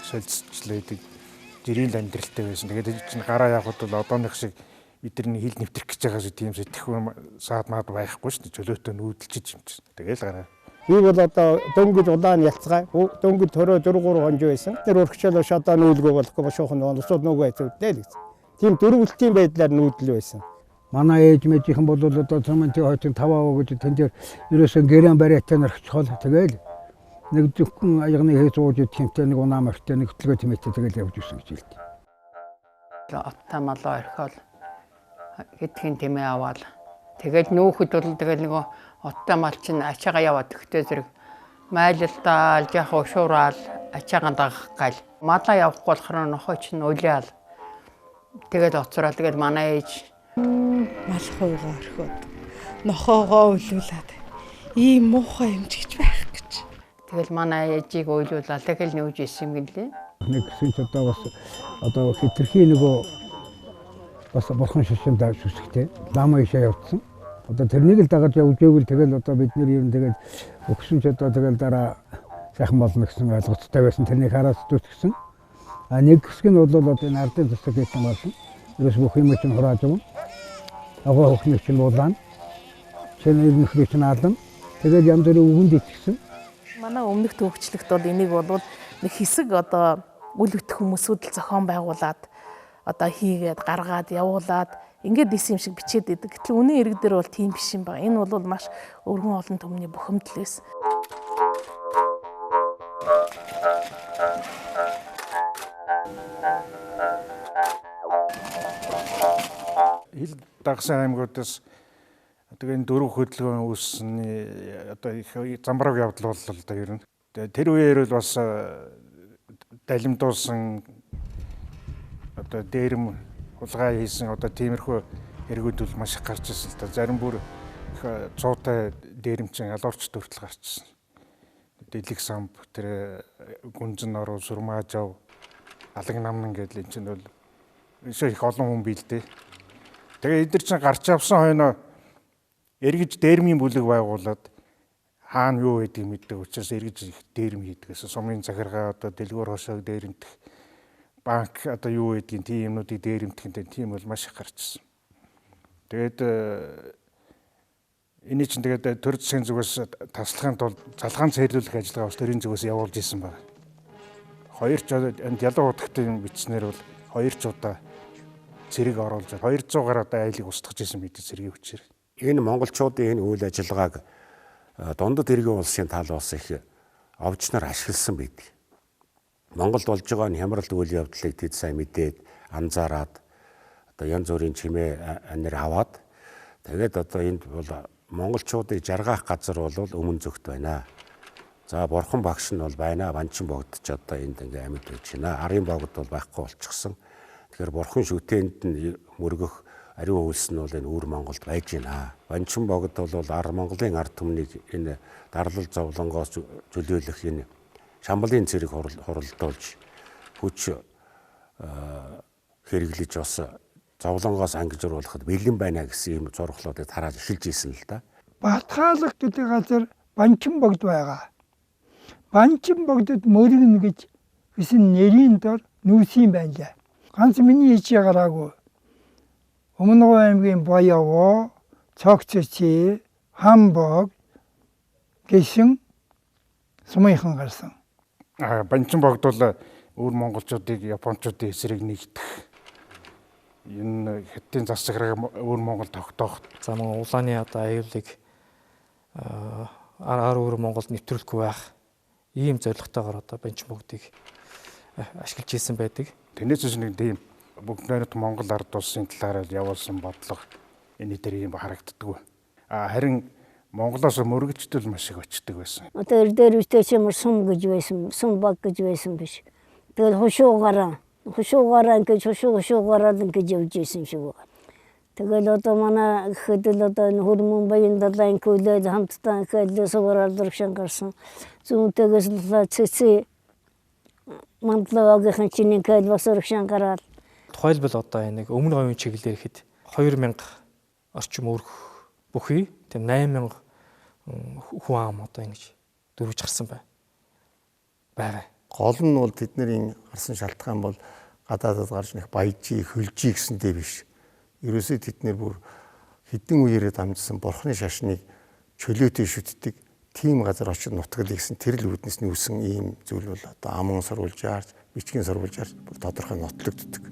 солилцчлээдэг жирийн амьдралтай байсан. Тэгээд тэр чинь гараа явахд бол одооных шиг бидний хил нэвтрэх гэж байгаа шүү тийм сэтгэхүйн саад маад байхгүй шүү дээ. Чөлөөтөө нүүдэлчиж юм чинь. Тэгэл гараа. Би бол одоо дөнгөж удаан ялцгай. Дөнгөж төрөө 4-3 хонж байсан. Тэр өргөчлөө шатаа нүүлгөө болохгүй бошоохон нуусууд нөгөө байцуулдээ л гэсэн. Тийм дөрвөлтийн байдлаар нүүдэл байсан. Манай ээж мэжийнхэн бол одоо цомонтын хойчин 5 гэж тэн дээр ерөөсөн гэрэн бариатай нархцхол тэгэл нэг зөвхөн аягны хээ сууж идхэнтэй нэг унаа мөртэй нэг хөтлөгөө тэмээтэй тэгэл явж ирсэн гэж хэлдэг. Оттаа малаа орхиол гэдгийн тэмээ аваад тэгэл нүүхэд бол тэгэл нөгөө оттаа мал чинь ачаага яваад өгтөө зэрэг майлалтаа яг ушуурал ачаагаа дагах гал малаа явахгүй болохоор нохой чинь улаал тэгэл оцроо тэгэл манай ээж мал хуугаа орхиод нохоогоо уйлуулад ийм муухай юм ч гэж байх гэж. Тэгэл манай ээжийг уйлуулаад тэгэл нүүж исэн юм гэлээ. Нэг гэсэн ч одоо бас одоо хитрхи нөгөө бас бурхан шашиндаа сүсгтэй лама ишээ явуулсан. Одоо тэрнийг л дагаж явж ивэл тэгэл одоо бид нэр ер нь тэгэл өгсөн ч одоо тэгэл дараа сайхан болно гэсэн ойлголттой байсан. Тэрнийг хараас зүтгэсэн. А нэг хэсэг нь бол одоо энэ ардын засаг гэсэн болсон. Ерөөс бүх юм чинь хурааж өгнө. Агуу хөхнөч нь уулаан. Чиний нөхрийг чинь алан. Тэгээд янз бүрийн үгэнд итгсэн. Манай өмнөх төвөгчлөгт бол энийг бол нэг хэсэг одоо үл өтөх хүмүүсүүд л зохион байгуулад одоо хийгээд гаргаад явуулаад ингээд исэн юм шиг бичээд идэг. Гэтэл үнэн эрэг дээр бол тийм биш юм байна. Энэ бол маш өргөн олон түмний бухимдал байсан. Хил дагсан аймагуудаас одоо энэ дөрөв хөдөлгөөн үүссэний одоо их замбараг явдал бол одоо ер нь тэр үеэр бол бас далимдуулсан одоо дээрэм хулгай хийсэн одоо тиймэрхүү эргүүд бол маш их гарч ирсэн л да. Зарим бүр их цуутай дээрэмчин алуурч төртөл гарч ирсэн. Дэлэг самб тэр гүнзэн оруу сурмаажав алаг намнан гэдэл энэ чинь бол их олон хүн бий л дээ. Тэгээ эдгээр чинь гарч авсан хойноо эргэж дээрмийн бүлэг байгуулад хаана юу байдгийг мэддэг учраас эргэж их дээрм хийдгээс сумын захиргаа одоо дэлгүүр хошоог дээрэмтэх банк одоо юу байдгийг тийм юмнуудыг дээрэмтэхтэй тийм бол маш их гарч ирсэн. Тэгээд энэ чинь тэгээд төр засгийн зүгээс таслахын тулд залгаан цэрлүүлэх ажиллагаа бас төрийн зүгээс явуулж исэн байна. Хоёр ч энд ялуу утгатай бичснээр бол хоёр ч удаа цэрэг оруулж 200-аар одоо айлыг устгаж исэн мэдээ цэргийн хүчээр. Энэ монголчуудын энэ үйл ажиллагааг дундад иргэн улсын тал бас их овжноор ашигласан байдаг. Монголд болж байгаа нь хямралт үйл явдлыг тэд сайн мэдээд анзаараад одоо янз бүрийн чимээ анир аваад тэгээд одоо энд бол монголчуудыг жаргах газар бол өмнө зүгт байна. За бурхан багш нь бол байна. Банчин богдч одоо энд ингээ амьд байж байна. Арын богд бол байхгүй болчихсон. Тэгэхээр бурхан шүтээнд нь мөргөх ариун үйлс нь бол энэ өвөр Монголд байж байна. Банчин богд бол Монголын ард түмнийг энэ дарлал зовлонгоос чөлөөлөх энэ Шамбалын цэрэг хоролдуулж хүч хэрэглэж бас зовлонгоос ангижруулахад бэлэн байна гэсэн юм зурглуудыг тарааж эхэлж ийсэн л да. Батхаалга гэдэг газар Банчин богд байгаа. Банчин богдод мөргөн гэж гэсэн нэрийн дор нүүсэн байлаа. Ганц миний ичээ гараагүй. Өмнөг аймгийн Баяо, Цогцөчи, Хамбог гэсэн сумынхан гарсан. Банчин богд бол өвөр монголчуудыг японочдын эсрэг нэгдэх энэ хятадын зас захиргааг өвөр Монгол тогтоох. За мөн улааны одоо аюулыг өвөр Монголд нэвтрүүлэхгүй байх ийм зорилготойгоор одоо Банчин богдыг ашиглаж ийсэн байдаг. Тэрнээс ч нэг тийм бүгд найрамд Монгол ард улсын талаар явуулсан бодлого энэ дээр юм харагддаг. Харин Монголоос мөргөчдөл маш их очдөг байсан. Одоо эрдээр үстэй чимэр сум гэж байсан, сум баг гэж байсан биш. Тэгэл хушуугаараа ингэж хушуугаараа ингэж явж исэн шиг байна. Тэгэл одоо манай гэхэд л одоо энэ хөрмөн баян далайн көлөд хамтдаа ихэд сугараар дуршин гарсан. Зүүнтэйгээс л цэцээ мандлагын чиний кэл бас урагшин гараад. Тухайлбал одоо энэ өмнө говийн чиглэлээр ихэд 2000 орчим өрх бүхий тийм 8000 хүн ам одоо ингэж дөрвж гарсан байгаа. Гол нь бол тэдний гарсан шалтгаан бол гадаадад гарч нэг баяжи, хөлжи гэсэнтэй биш. Ерөөсөө тэднэр бүр хэдэн үеэрээ дамжсан бурхны шашныг чөлөөтэй шүтдэг тийм газар очиж нутгал гэсэн тэр л үүднээс нүүсэн ийм зүйл бол одоо аман сурвалж яарч, бичгийн сурвалж яарч бүр тодорхой нотлогддог.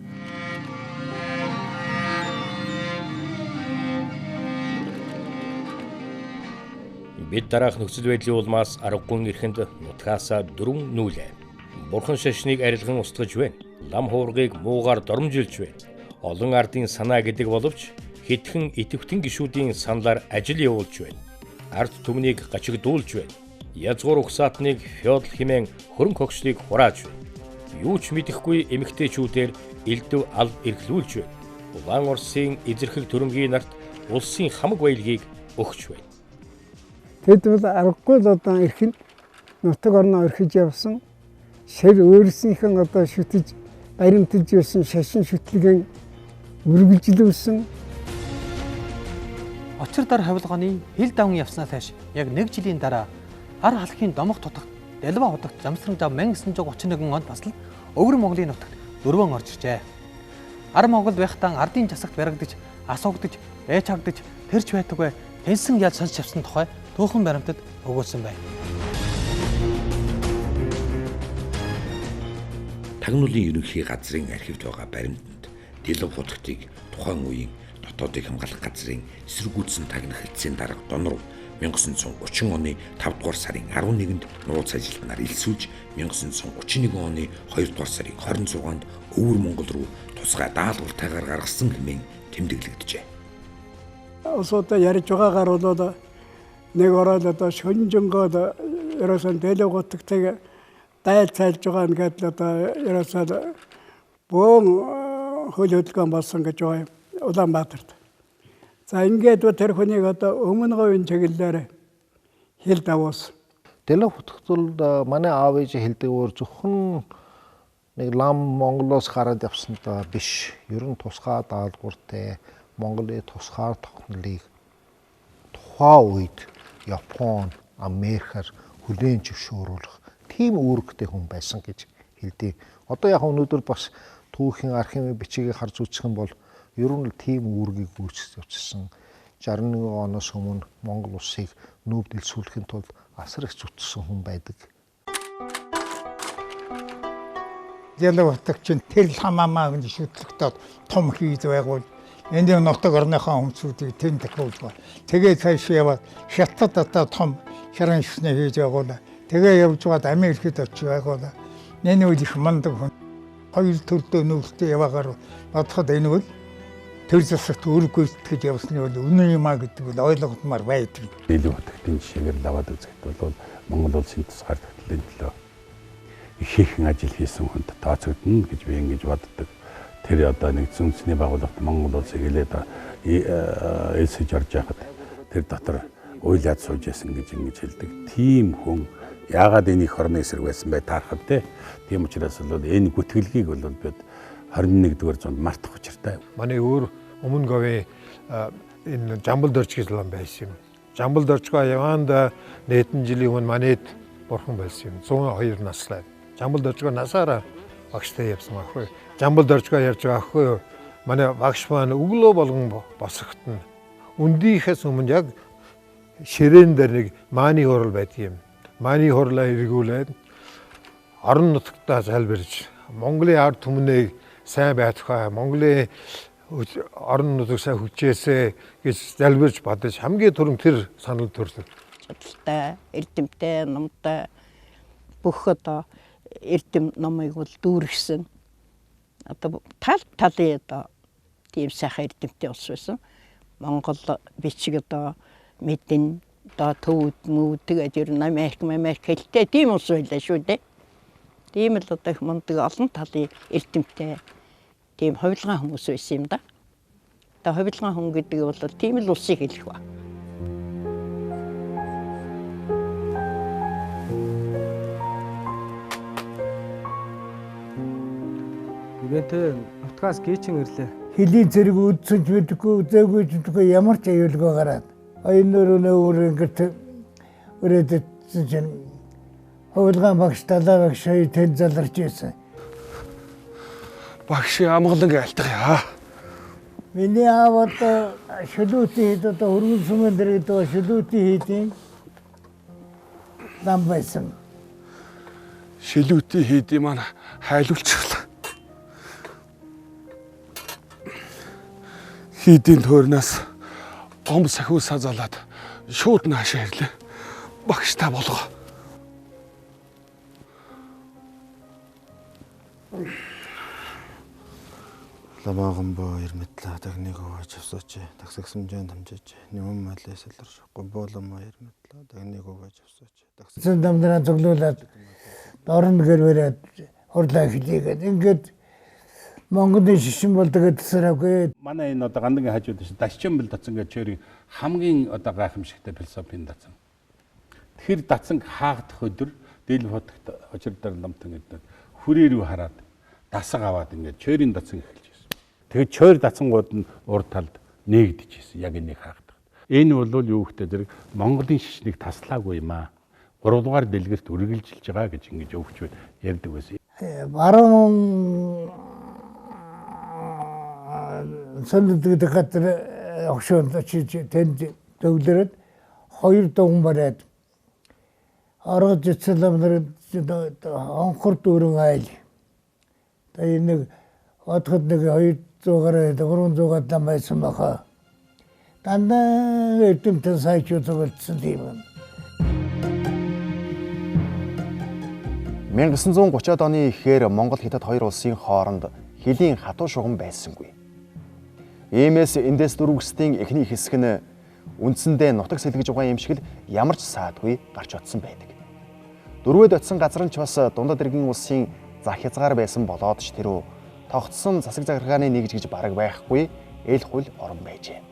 Бид дараах нөхцөл байдлын улмаас аргагүй эрхэнд нутгаасаа дөрвөн нүүлээ. Бурхан шашныг арилган устгаж байна. Лам хуургыг муугаар доромжилж байна. Олон ардын санаа гэдэг боловч хэдхэн идэвхтэн гишүүдийн саналаар ажил явуулж байна. Ард түмнийг гачигдуулж байна. Язгуур угсаатныг феодал хэмээн хөрөнгө хогшлыг хурааж байна. Юу ч мэдэхгүй эмэгтэйчүүдээр элдв ал эрхлүүлж байна. Улаан Орсын эзэрхэг төрөнгийн нарт улсын хамаг баялагийг өгч байна. Тэд бол аргагүй л одоо эрхэн нутаг орноо орхиж явсан. Шэр өөрсдийнхэн одоо шүтэж баримталж байсан шашин шүтлэгэн үргэлжлүүлсэн. Очир дар хавилгааны хил даван явснаас хойш яг 1 жилийн дараа ар халахын домох тутагт Дэлба хотогт замсран зав 1931 онд бас л өвөр Монголын нутагт дөрвөн орж иржээ. Ар Монголд байхдаа ардын засагт баригдаж, асуугдаж, ээж хагдаж, тэрч байтугай тэнсэн ял сонсч авсан тухай түүхэн баримтад өгүүлсэн байна. Тагнуулын ерөнхий газрын архивд байгаа баримтанд Дэлб хотогтыг тухайн үеийн дотоодыг хамгаалах газрын эсэргүүцсэн тагнах хэлтсийн дарга Донруу 1930 оны 5 дугаар сарын 11-нд нууц ажилтнаар илсүүлж 1931 оны 2 дугаар сарын 26-нд өвөр Монгол руу тусгай даалгавартайгаар гаргасан хэмээн тэмдэглэгдэжээ. Усуудаа ярьж байгаагаар бол нэг ороод одоо шөнжөнгөөд ерөөсөн Дэлб хотогтыг дайл цайлж байгаа ингээд одоо ерөөсөө бөөн хөл хөдөлгөөн болсон гэж байгаа Улаанбаатарт. За ингээд тэр хүнийг одоо өмнө говийн чиглэлээр хил давуулсан. Дэлб хотогт бол манай аав ээж хэлдэг өөр зөвхөн нэг лам Монголоос гараад явсандаа биш. Ер нь тусгай даалгавартай Монголын тусгаар тогтнолыг тухайн үед Япон, Америкаар хүлээн зөвшөөрөх тийм үүрэгтэй хүн байсан гэж хэлдэг. Одоо яг өнөөдөр бас түүхийн архивын бичгийг харж үзэх юм бол ер нь тийм үүргийг гүйцэтгэж явчихсан. 61 оноос өмнө Монгол улсыг нүүб дэлсүүлэхийн тулд асар их зүтгсэн хүн байдаг. Дэлб хотогч тэр хамаамаа гэж шүтлэгтээ том хийж байгуул энд нутаг орныхоо хүмүүсийг тэнд тахуулж байна. Тэгээд цааш яваад Хятад одоо том херэн шүснэ хийж байгуул. Тэгээ явж байгаад Америкт очиж байгуул. Энэ үед их мандаг хүн. Хоёр төрдөө нүүлтээ яваагаар бодоход энэ бол төр засагт үүрэг гүйцэтгэж явсны бол үнэн юм а гэдэг нь ойлгогдмаар байдаг. Дэлб хотогтын жишээгээр аваад үзэхэд бол Монгол улсын тусгаар тогтнолын төлөө их хэхэн ажил хийсэн хүнд тооцогдно гэж би ингэж боддог. тэр одоо нэгдсэн үндэсний байгууллагт Монгол улсыг хэлээд ээлсэж орж яхад тэр дотор уйлаад сууж яасан гэж ингэж хэлдэг. Тийм хүн яагаад энэ их орны эсрэг байсан бай таархав те. Тийм учраас бол энэ гүтгэлгийг бол бид 21-р зуунд мартах учиртай. Манай өөр өмнө говийн энэ Жамбал дорж гэж лам байсан юм. Жамбал доржгаа яванда нэтэн жилийн өмнө манайд бурхан байсан юм. 102 наслаа. Жамбал доржгаа насаараа багштай явсан аахгүй. Жамбал доржгаа ярьж байгаа аахгүй. Манай багш маань өглөө болгон босогтно. Үндийнхээс өмнө яг ширээн дээр нэг мааны хурал байдаг юм. Мааны хурлаа эргүүлээд орон нутгтаа залбирч Монголын ард түмнийг сайн байцгаа, Монголын орон нутаг сайн хүчээсэ гэж залбирч бадаж хамгийн түрүүнд тэр санал төрсөн. Чадaltaй, эрдэмтэй, номтой бүх одоо эрдэм номыг бол дүүргэсэн. Одоо талын одоо тийм сайхан эрдэмтэй ус байсан. Монгол бичиг одоо мэдэн одоо төвд мөв тэгээд ер нь Америк хэлтэй тийм ус байлаа шүү дээ. Тийм л одоо их мундаг олон талын эрдэмтэй тийм хувилгаан хүмүүс байсан юм да. Одоо хувилгаан хүн гэдэг бол тийм л усыг хэлэх ба. Нэгэнтээ утгаас гээчин ирлээ. Хэлийн зэрэг үдсэж мэдгүй, зээгүйж мэдгүй ямар ч аюулгүй гараад. Айнөр өнөөр ингээд өрөөдөд чинь хувилгаан багш талаа багш хоёр тэн заларч ийсэн. Багшийн амгалан айлтах яа. Миний аав одоо шүлүүтийн хэд одоо өргөн сүмэн дээр одоо шүлүүтийн хэдийн нам байсан. Шилүүтийн хийдий маань хайлуулчихлаа. Хийдийн төөрнөөс гом сахиусаа залаад шууд наашаа ирлээ. Багштай болгоо. Ламаагамбо ирмэтлээ тагныг овож авсаач. Тагсагсамжаан дамжаач. Нэмэн малээс илэршихгүй бооломо ирмэтлээ тагныг овож авсаач. Зэн дамдраа цуглуулад дорн гэрвэрээд хурлаа хэлийгээд ингээд Монголын шишин болдог гэдсэрэггүй. Манай энэ одоо гандан хажууд чинь дасчин бил дацсан гэж чөөрийн хамгийн одоо гайхамшигтай философийн дацсан. Тэр дацсан хаагдах өдөр дийл хотогт очирдар намтан гэдэг хүрээ рүү хараад дасаг аваад ингээд чөөрийн дацсан эхэлж байсан. Тэгээд чөөр дацсангууд нь урд талд нээгдэж байсан. Яг энийг хаагдах. Энэ бол юу гэхтэй зэрэг Монголын шишнийг таслаагүй юм аа. 3 дугаар дэлгэрт үргэлжилж байгаа гэж ингэж өвчвөл ярьдаг байсан. Баруун сандрдаг хатар огшон очиж тэнд төвлөрөд хоёр дугуй бариад ороод жицэлэм нар онхор дүүрэн айл. Тэгээд нэг одоход нэг 200-аар 300-аар лам байсан баха. Дандаа эрдэмтэн сайчууд болцсон тийм юм. 1930-аад оны ихээр Монгол Хятад хоёр улсын хооронд хөлийн хатуу шугам байсангүй. Иймээс эндээс дөрвөсдийн эхний хэсэг нь үндсэндээ нутаг сэлгэж байгаа юм шиг л ямар ч саадгүй гарч утсан байдаг. Дөрвөөд очисон газар нь ч бас дундад иргэн улсын зах хязгаар байсан болоод ч тэрөө тогтсон засаг захиргааны нэгж гэж бараг байхгүй эл хул орон байжээ.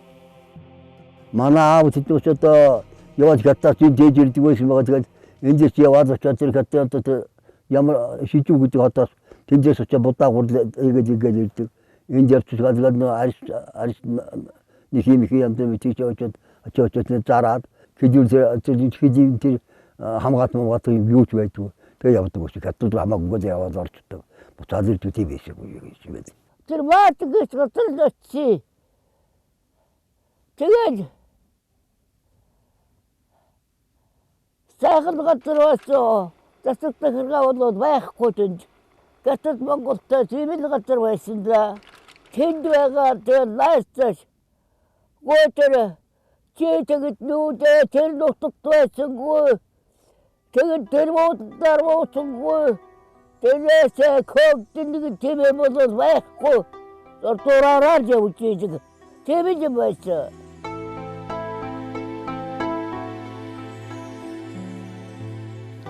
Манай аав тэднээс одоо яваад гатаач дээж ирдэг байсан байгаа. Тэгээд эндээс яваад очиад тэр хатад ямар шижүү гэдэг хотоос тэндээс очиад будаа гурлаа игээд ирдэг. Энд явчих гадлаад арис нэг юм юм тийч очиод зараад хэдүүл тэр хамгаалт юм юу ч байдгүй. Тэгээ явдаг ус хатууд хамаагүй яваад орчдөг. Буцаад ирдэг тийм байшгүй юм байд. Тэр баатгч готлочи. Тэгээд сайхан газар байсан. Засаг захиргаа болоод байхгүй тэнд. Гэтэл Монголтой тийм л газар байсан да. Тэнд байгаа тэр лайстаж. Готер чи тэгээд нүдэ тэр нутагт байсангүй. Тэгээд тэр муудаар уусангүй. Тэрээсээ когднийг тийм болоод байхгүй. Дураараар явж ийдэг. Тийм юм байсан.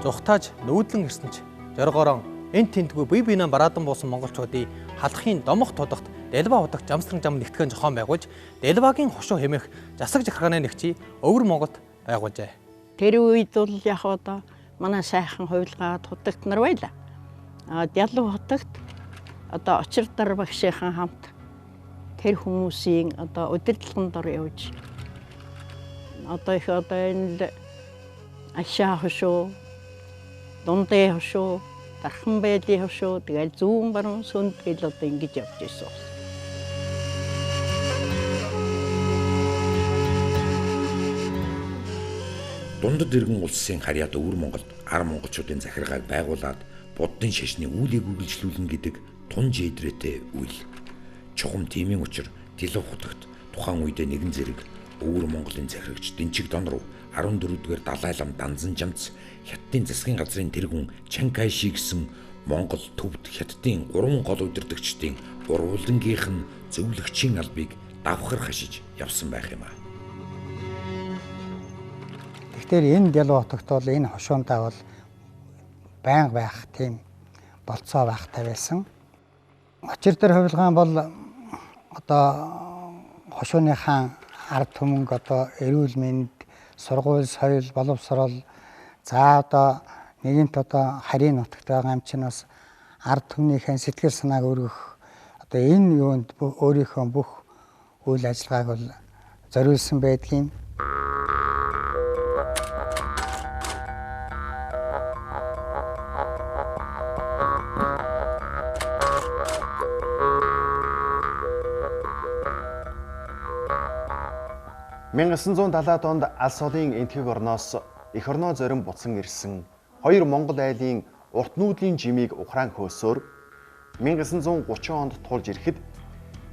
Зүхтааж нүүдлэн ирсэн ч 60 горон Энд тентгүй бие биенээ бараадан буусан монголчуудын халахын домох тодогт Дэлба удагт Жамсран жам нэгтгэн зохион байгуулж Дэлбагийн хошуу хэмээх засаг захиргааны нэгжийг өвөр Монголд байгуулжээ. Тэр үед бол яг одоо манай сайхан хувилгаа хутагт нар байла. Дэлб хутагт одоо очирдар багшийн хамт тэр хүмүүсийн одоо удирдлагын дор явж одоо их одоо энэ ашаа хошуу, дундээ хошуу, дархан байдлын хошуу, тэгэл зүүн баруун сүнд гэл одоо ингэж явж ирсэн. Дундад иргэн улсын харьяад өвөр Монголд ар монголчуудын захиргааг байгуулад буддын шашны үүлийг үргэлжлүүлнэ гэдэг тун жийдрээтэй үйл. Чухам тиймийн учир Дэлб хутагт тухайн үедээ нэгэн зэрэг өвөр Монголын захирагч Дэнчиг Дон руу 14-р Далай лам Данзан жамц Хятадын засгийн газрын тэргүүн Чан Кайши гэсэн Монгол төвд Хятадын 3 гол удирдагчдын урвуулангийнх нь зөвлөгчийн албыг давхар хашиж явсан байх юм а. Тэгэхээр энэ Дэлб хотогт бол энэ хошуунтай бол байнга байх тийм болцоо байхтай байсан. Очирдар хувилгаан бол одоо хошууныхаа ард түмэнг одоо эрүүл мэнд, сургууль, соёл, боловсрол за одоо нэгэнт одоо харийн нутагт байгаа юм чинь бас ард түмнийхэн сэтгэл санааг өргөх одоо энэ юунд өөрийнхөө бүх үйл ажиллагааг бол зориулсан байдгийн. (1970-аад онд Алс олон энтхэг орноос эх орноо зорин буцан ирсэн 2 Монгол айлын урт нүүдлийн жимийг ухраан хөөсөөр 1930 онд тулж ирэхэд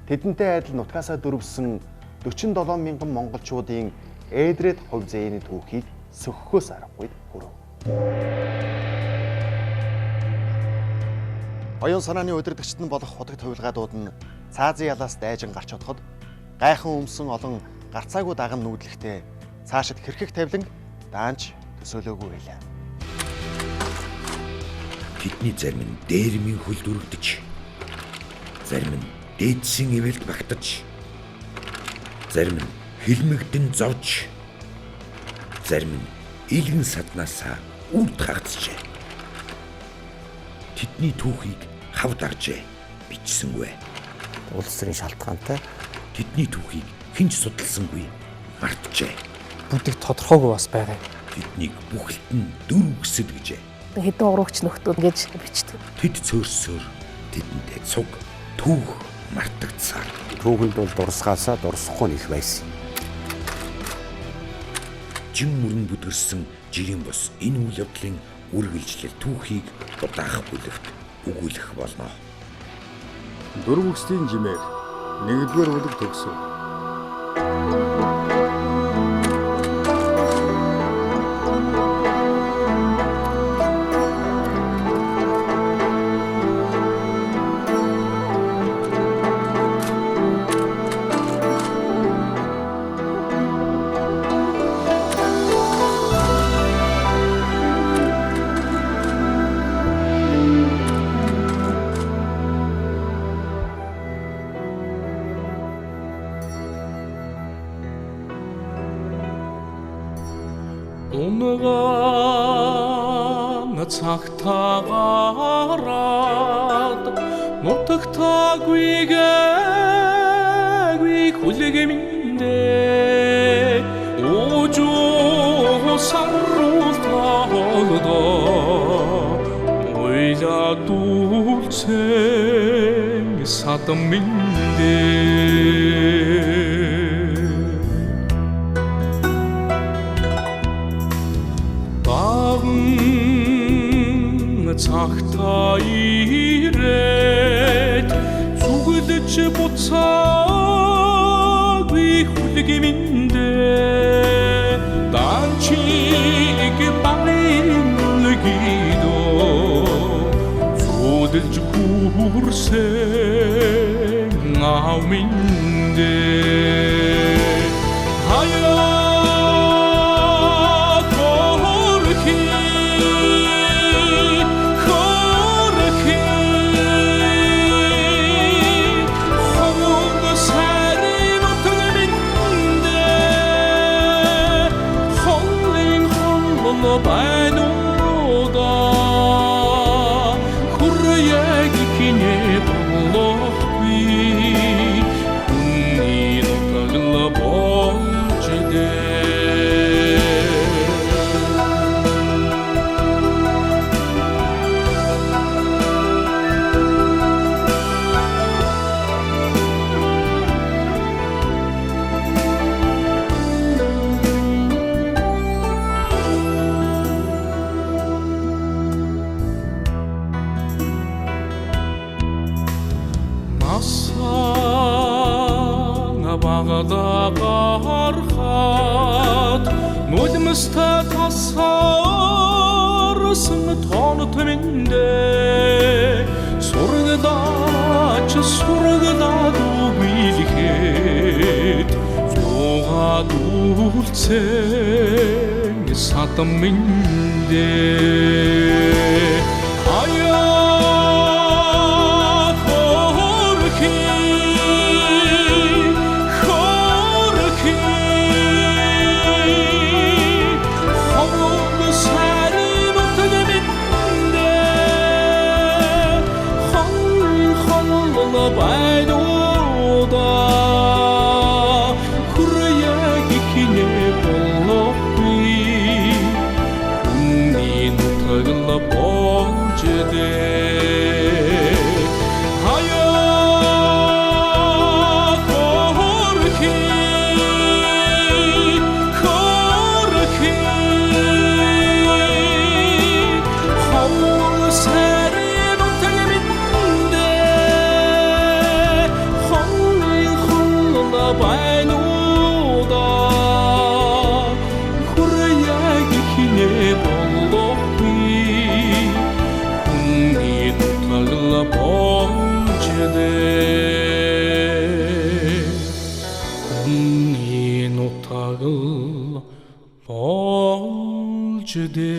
тэдэнтэй адил нутгаасаа дөрвсөн 47 мянган монголчуудын ээдрээд хувь зээний түүхийг сөхөхөөс аргагүй хүрв. Оюун санааны удирдагчид нь болох хутагт хувилгаадууд нь цаазын ялаас дайжин гарч одоход гайхан өмсөн олон гарцаагүй даган нүүдлэхтэй цаашид хэрхэх тавилан даанч төсөөлөөгүй байлаа. Тэдний зарим нь дээрмийн хөл дүрэгдэж, зарим нь дээдсийн ивэлд багтаж, зарим нь хилмигдэн зовж, зарим нь илгэн саднаасаа үрд хагцжээ. Тэдний түүхийг хавд аржээ бичсэнгүй. Улс төрийн шалтгаантай тэдний түүхийг хинч судалсангүй мартжээ. Бүгд тодорхойгүй бас байгаа. Тэднийг бүхэлд нь дөрв гэсэд гэжээ. Хэдэн урагч нөхдүүд гэж бичдэг. Тэд цөөрсөөр тэдэндээ цуг түүх мартагдсаар. Түүхэнд бол дурсгаасаа дурсахгүй их байсан. Жин мөрөн бүдгэрсэн жирийн бос энэ үйл явдлын үргэлжлэл түүхийг удаах бүлэгт өгүүлэх болно. Дөрвөслийн жимээр 1-р бүлэг төгсөв. Унгаан цагтаагараад нутагтаагүйгээгүй хүлэгэминдээ уужуу сарруултаалдаа уйлаа дүүлцэн садаминдээ цагтаа ирээд зүгэлж буцаагүй хүлэгэминдээ данчиг барилгидoo зүудэлж хүрсэн аавминдээ сана багада гарахад нулимстай тасаарсан тоон төмөндө сургадаач сургадаад үгийлэхэд зугаад үлцэн сатам миндэ болж дээ